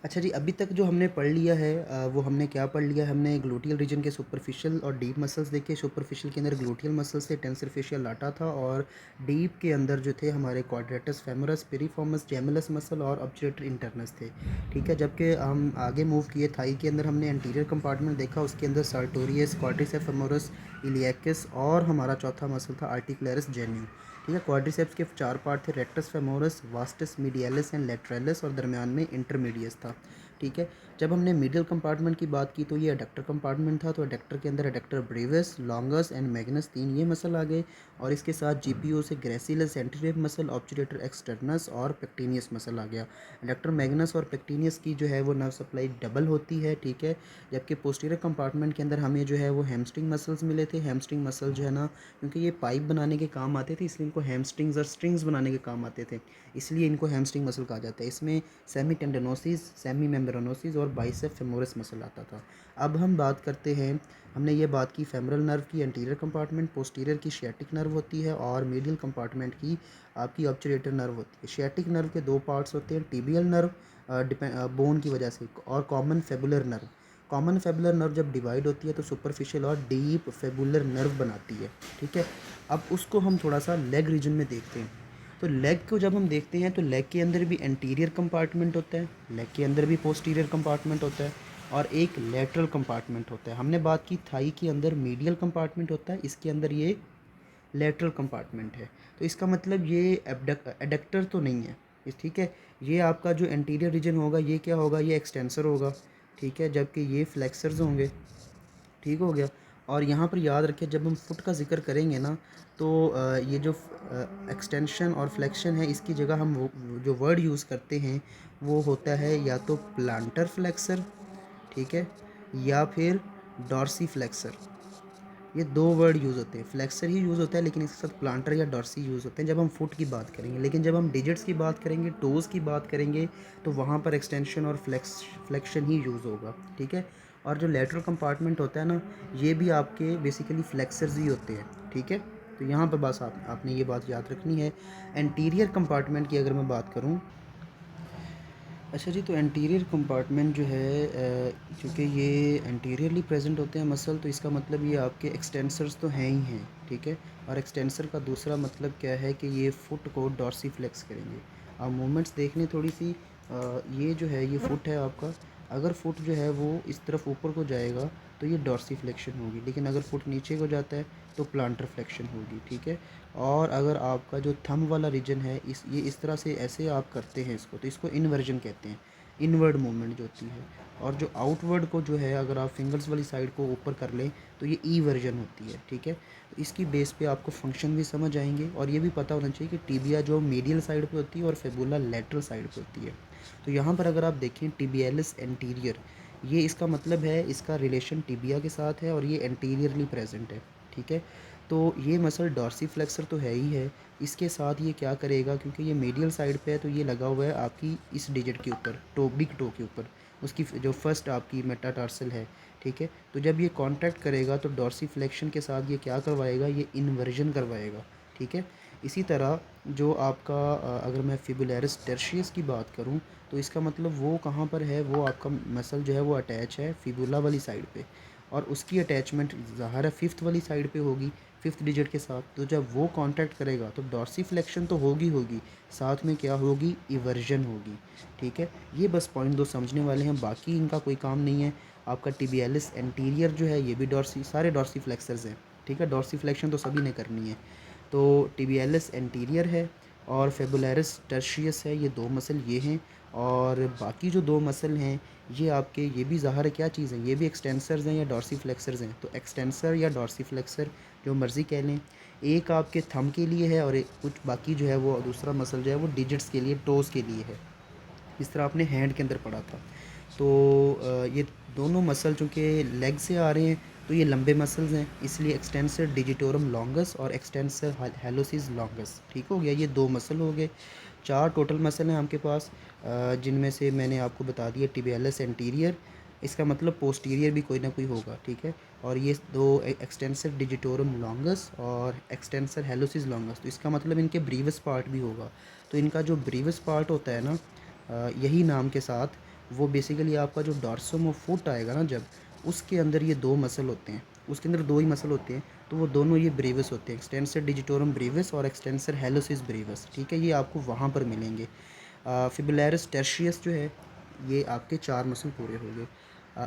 अच्छा जी, अभी तक जो हमने पढ़ लिया है वो हमने क्या पढ़ लिया है, हमने ग्लूटियल रीजन के सुपरफिशियल और डीप मसल्स देखे। सुपरफिशियल के अंदर ग्लूटियल मसल्स थे, टेंसर फेशियल लाटा था, और डीप के अंदर जो थे हमारे क्वाड्रेटस फेमोरस, पिरिफॉर्मस, जेमिलस मसल और ऑब्चुरेटर इंटरनस थे। ठीक है, जबकि हम आगे मूव किए, थाई के अंदर हमने एंटीरियर कंपार्टमेंट देखा, उसके अंदर सार्टोरियस, क्वाड्रिसेप्स फेमोरस, इलियाकस, और हमारा चौथा मसल था आर्टिकुलरिस जेन्यू। ठीक है, क्वाड्रिसेप्स के 4 पार्ट थे, rectus femoris, vastus मीडियलिस and lateralis, और दरमियान में इंटरमीडियस था। ठीक है, जब हमने मिडिल कंपार्टमेंट की बात की तो ये एडक्टर कंपार्टमेंट था। तो एडक्टर के अंदर adductor Brevis, longus and Magnus, तीन ये मसल आ गए, और इसके साथ जीपीओ से ग्रेसिलस एंटीरियर मसल, ऑब्चुरेटर एक्सटर्नस और पेक्टिनियस मसल आ गया। एडक्टर मैग्नस और पेक्टिनियस की जो है वो नर्व सप्लाई डबल होती है। ठीक है, जबकि पोस्टीरियर कंपार्टमेंट के अंदर हमें जो है वो हैमस्ट्रिंग मसल्स मिले थे। हैमस्ट्रिंग मसल जो है ना, क्योंकि ये पाइप बनाने के काम आते थे, इसलिए इनको हैमस्ट्रिंग्स और स्ट्रिंग्स बनाने के काम आते थे, इसलिए इनको हैमस्ट्रिंग मसल कहा जाता है। इसमें सेमी टेंडनोसिस, सेमी मेम्ब्रेनोसिस और बाइसेप फेमोरस मसल आता था। अब हम बात करते हैं, हमने ये बात की फेमरल नर्व की, एंटीरियर कंपार्टमेंट, पोस्टीरियर की शियाटिक नर्व होती है, और मीडियल कंपार्टमेंट की आपकी ऑब्चुरेटर नर्व होती है। शियाटिक नर्व के दो पार्ट्स होते हैं, टिबियल नर्व बोन की वजह से, और कॉमन फेबुलर नर्व। कॉमन फेबुलर नर्व जब डिवाइड होती है तो सुपरफिशियल और डीप फेबुलर नर्व बनाती है। ठीक है, अब उसको हम थोड़ा सा लेग रीजन में देखते हैं। तो लेग को जब हम देखते हैं तो लेग के अंदर भी एंटीरियर कंपार्टमेंट होता है, लेग के अंदर भी पोस्टीरियर कंपार्टमेंट होता है, और एक लेटरल कंपार्टमेंट होता है। हमने बात की थाई के अंदर मीडियल कंपार्टमेंट होता है, इसके अंदर ये लेटरल कंपार्टमेंट है। तो इसका मतलब ये एडक्टर तो नहीं है ठीक है, ये आपका जो एंटीरियर रीजन होगा ये क्या होगा, ये एक्सटेंसर होगा। ठीक है, जबकि ये फ्लेक्सर्स होंगे। ठीक हो गया। और यहाँ पर याद रखें, जब हम फुट का जिक्र करेंगे ना, तो ये जो एक्सटेंशन और फ्लेक्शन है, इसकी जगह हम वो जो वर्ड यूज़ करते हैं वो होता है या तो प्लांटर फ्लेक्सर, ठीक है, या फिर डॉर्सी फ्लेक्सर। ये दो वर्ड यूज़ होते हैं, फ्लेक्सर ही यूज़ होता है लेकिन इसके साथ प्लांटर या डॉर्सी यूज़ होते हैं जब हम फुट की बात करेंगे। लेकिन जब हम डिजिट्स की बात करेंगे, टोज़ की बात करेंगे, तो वहाँ पर एक्सटेंशन और फ्लेक्शन ही यूज़ होगा। ठीक है, और जो लेटरल कंपार्टमेंट होता है ना, ये भी आपके बेसिकली फ्लेक्सर्स ही होते हैं। ठीक है, तो यहाँ पर बस आपने ये बात याद रखनी है। एंटीरियर कंपार्टमेंट की अगर मैं बात करूँ, अच्छा जी, तो एंटीरियर कंपार्टमेंट जो है, क्योंकि ये एंटीरियरली प्रेजेंट होते हैं मसल, तो इसका मतलब ये आपके एक्सटेंसर्स तो हैं ही हैं। ठीक है, और एक्सटेंसर का दूसरा मतलब क्या है कि ये फुट को डॉर्सीफ्लेक्स करेंगे। आप मूवमेंट्स देख लें थोड़ी सी, ये जो है ये फुट है आपका, अगर फुट जो है वो इस तरफ ऊपर को जाएगा तो ये डॉर्सीफ्लेक्शन होगी, लेकिन अगर फुट नीचे को जाता है तो प्लांटर फ्लेक्शन होगी। ठीक है, और अगर आपका जो थंब वाला रीजन है, इस तरह से ऐसे आप करते हैं इसको, तो इसको इन्वर्जन कहते हैं, इनवर्ड मूवमेंट जो होती है। और जो आउटवर्ड को जो है, अगर आप फिंगर्स वाली साइड को ऊपर कर लें तो ये ई वर्जन होती है। ठीक है, तो इसकी बेस पे आपको फंक्शन भी समझ आएंगे, और ये भी पता होना चाहिए कि टिबिया जो मीडियल साइड पे होती है और फेबुला लेटरल साइड पे होती है। तो यहाँ पर अगर आप देखें टिबियालिस एंटीरियर, ये इसका मतलब है, इसका रिलेशन टिबिया के साथ है और ये एंटीरियरली प्रेजेंट है। ठीक है, तो ये मसल डॉर्सीफ्लेक्सर तो है ही है, इसके साथ ये क्या करेगा, क्योंकि ये मीडियल साइड पे है तो ये लगा हुआ है आपकी इस डिजिट के ऊपर, बिग टो के ऊपर, उसकी जो फर्स्ट आपकी मेटाटार्सल है। ठीक है, तो जब ये कांटेक्ट करेगा तो डॉर्सीफ्लेक्शन के साथ ये क्या करवाएगा, ये इन्वर्जन करवाएगा। ठीक है, इसी तरह जो आपका अगर मैं फिबुलरिस टर्शियस की बात करूं, तो इसका मतलब वो कहाँ पर है, वो आपका मसल जो है वो अटैच है फिबुला वाली साइड पे, और उसकी अटैचमेंट ज़ाहिर है फिफ्थ वाली साइड पे होगी, फिफ्थ डिजिट के साथ। तो जब वो कांटेक्ट करेगा तो डॉर्सीफ्लेक्शन तो होगी होगी, साथ में क्या होगी, इवर्जन होगी। ठीक है, ये बस पॉइंट दो समझने वाले हैं, बाकी इनका कोई काम नहीं है। आपका टिबियालिस एंटीरियर जो है ये भी सारे डॉर्सीफ्लेक्सर्स हैं। ठीक है, डॉर्सीफ्लेक्शन तो सभी ने करनी है। तो टिबियालिस एंटीरियर है और फेबुलरिस टर्शियस है, ये दो मसल ये हैं। और बाकी जो दो मसल हैं ये आपके, ये भी ज़ाहिर है क्या चीज़ है, ये भी एक्सटेंसर्स हैं या डॉर्सीफ्लेक्सर्स हैं। तो एक्सटेंसर या डॉर्सीफ्लेक्सर जो मर्ज़ी कह लें, एक आपके थंब के लिए है और एक कुछ बाकी जो है वो दूसरा मसल जो है वो डिजिट्स के लिए, टोज़ के लिए है, इस तरह आपने हैंड के अंदर पढ़ा था। तो ये दोनों मसल चूँकि लेग से आ रहे हैं तो ये लंबे मसल्स हैं, इसलिए एक्सटेंसर डिजिटोरम लॉन्गस और एक्सटेंसर हेलोसिस लॉन्गस। ठीक हो गया, ये दो मसल हो गए। चार टोटल मसल हैं आपके पास, जिनमें से मैंने आपको बता दिया टिबियालिस एंटीरियर, इसका मतलब पोस्टीरियर भी कोई ना कोई होगा। ठीक है, और ये दो एक्सटेंसर डिजिटोरम लॉन्गस और एक्सटेंसर हेलोसिस लॉन्गस, तो इसका मतलब इनके ब्रीवस पार्ट भी होगा। तो इनका जो ब्रीवस पार्ट होता है ना, यही नाम के साथ वो बेसिकली आपका जो डॉर्सम ऑफ फुट आएगा ना जब, उसके अंदर ये 2 मसल होते हैं, उसके अंदर 2 ही मसल होते हैं, तो वो दोनों ये ब्रेविस होते हैं, एक्सटेंसर डिजिटोरम ब्रेविस और एक्सटेंसर हेलोसिस ब्रेविस, ठीक है? ये आपको वहाँ पर मिलेंगे। फिबुलैरिस टर्शियस जो है, ये आपके 4 मसल पूरे हो गए।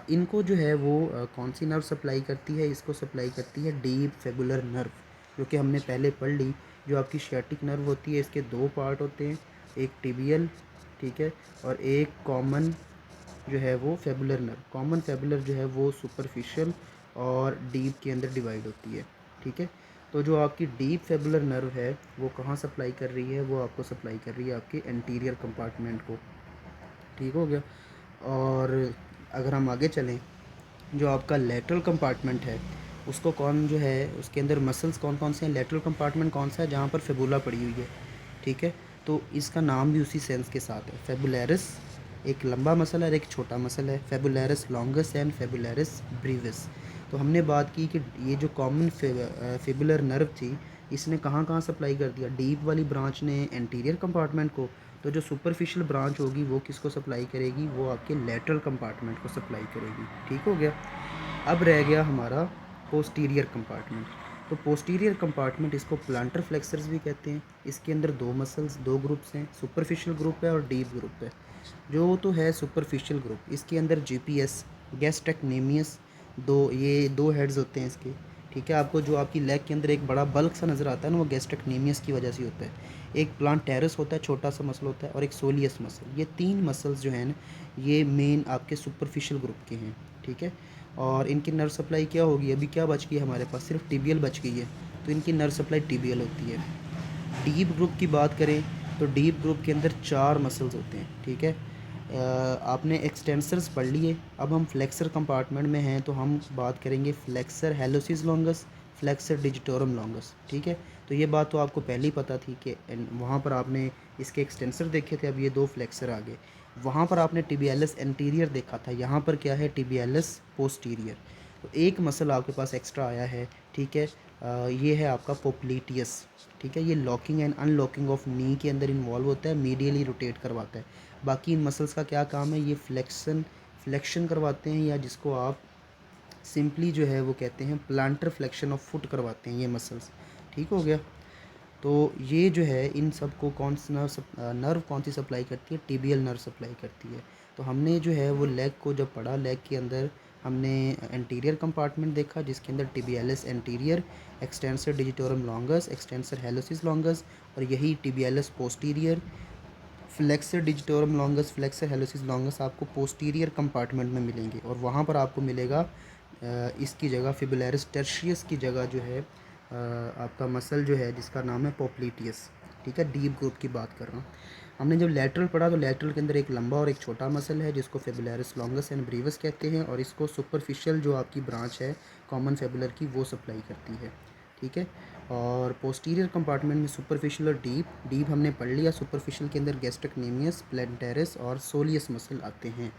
इनको जो है वो कौन सी नर्व सप्लाई करती है? इसको सप्लाई करती है डीप फेबुलर नर्व, जो कि हमने पहले पढ़ ली। जो आपकी शियाटिक नर्व होती है, इसके 2 पार्ट होते हैं, एक टिबियल, ठीक है, और एक कॉमन जो है वो फेबुलर नर्व। कॉमन फेबुलर जो है वो सुपरफिशियल और डीप के अंदर डिवाइड होती है, ठीक है? तो जो आपकी डीप फेबुलर नर्व है वो कहाँ सप्लाई कर रही है? वो आपको सप्लाई कर रही है आपके एंटीरियर कंपार्टमेंट को, ठीक हो गया। और अगर हम आगे चलें, जो आपका लेटरल कंपार्टमेंट है उसको कौन जो है, उसके अंदर मसल्स कौन कौन से हैं? लेटरल कंपार्टमेंट कौन सा है? जहाँ पर फेबुला पड़ी हुई है, ठीक है? तो इसका नाम भी उसी सेंस के साथ है। फेबुलैरिस एक लंबा मसल है और एक छोटा मसल है, फेबुलैरिस लॉन्गस एंड फेबुलैरिस ब्रीविस। तो हमने बात की कि ये जो कॉमन फेबुलर नर्व थी, इसने कहाँ कहाँ सप्लाई कर दिया? डीप वाली ब्रांच ने एंटीरियर कंपार्टमेंट को, तो जो सुपरफिशियल ब्रांच होगी वो किसको सप्लाई करेगी? वो आपके लेटरल कंपार्टमेंट को सप्लाई करेगी, ठीक हो गया। अब रह गया हमारा पोस्टीरियर कंपार्टमेंट। तो पोस्टीरियर कंपार्टमेंट, इसको प्लांटर फ्लेक्सर्स भी कहते हैं। इसके अंदर 2 मसल्स, 2 ग्रुप्स हैं, सुपरफिशियल ग्रुप है और डीप ग्रुप है। जो तो है सुपरफिशियल ग्रुप, इसके अंदर जीपीएस, गैस्ट्रेक्नेमियस, ये 2 हेड्स होते हैं इसके, ठीक है? आपको जो आपकी लेग के अंदर एक बड़ा बल्क सा नज़र आता है ना, वो गैस्ट्रेक्नेमियस की वजह से होता है। एक प्लांटेरस होता है, छोटा सा मसल होता है, और एक सोलियस मसल। ये 3 मसल्स जो हैं ना, ये मेन आपके सुपरफिशियल ग्रुप के हैं, ठीक है? और इनकी नर्व सप्लाई क्या होगी? अभी क्या बच गई है हमारे पास? सिर्फ टिबियल बच गई है, तो इनकी नर्व सप्लाई टिबियल होती है। डीप ग्रुप की बात करें तो डीप ग्रुप के अंदर 4 मसल्स होते हैं, ठीक है? आपने एक्सटेंसर्स पढ़ लिए, अब हम फ्लेक्सर कंपार्टमेंट में हैं, तो हम बात करेंगे flexor hallucis longus, flexor digitorum longus, ठीक है? तो ये बात तो आपको पहले ही पता थी कि वहाँ पर आपने इसके एक्सटेंसर देखे थे, अब ये 2 फ्लेक्सर आ गए। वहाँ पर आपने टिबियालिस एंटीरियर देखा था, यहाँ पर क्या है? Tibialis posterior. तो एक मसल आपके पास एक्स्ट्रा आया है, ठीक है? ये है आपका पोप्लीटियस, ठीक है? ये लॉकिंग एंड अनलॉकिंग ऑफ नी के अंदर इन्वॉल्व होता है, मीडियली रोटेट करवाता है। बाकी इन मसल्स का क्या काम है? ये फ्लेक्शन करवाते हैं, या जिसको आप सिंपली जो है वो कहते हैं प्लांटर फ्लेक्शन ऑफ फुट करवाते हैं ये मसल्स, ठीक हो गया। तो ये जो है इन सब को कौन सा नर्व कौन सी सप्लाई करती है? टिबियल नर्व सप्लाई करती है। तो हमने जो है वो लेग को जब पढ़ा, लेग के अंदर हमने एंटीरियर कंपार्टमेंट देखा जिसके अंदर tibialis anterior, extensor digitorum longus, extensor hallucis longus, और यही tibialis posterior, flexor digitorum longus, flexor hallucis longus आपको पोस्टीरियर कंपार्टमेंट में मिलेंगे। और वहाँ पर आपको मिलेगा इसकी जगह फिबुलैरिस टर्शियस की जगह जो है आपका मसल जो है जिसका नाम है पोप्लीटियस, ठीक है? डीप ग्रुप की बात कर रहा हूँ। हमने जब लेटरल पढ़ा तो लेटरल के अंदर एक लंबा और एक छोटा मसल है जिसको फिबुलैरिस लॉन्गस एंड ब्रीवस कहते हैं, और इसको सुपरफिशियल जो आपकी ब्रांच है कॉमन फेबुलर की, वो सप्लाई करती है, ठीक है? और पोस्टीरियर कंपार्टमेंट में सुपरफिशियल और डीप हमने पढ़ लिया। सुपरफिशियल के अंदर गैस्ट्रेक्नेमियस, प्लैंटेरिस और सोलियस मसल आते हैं।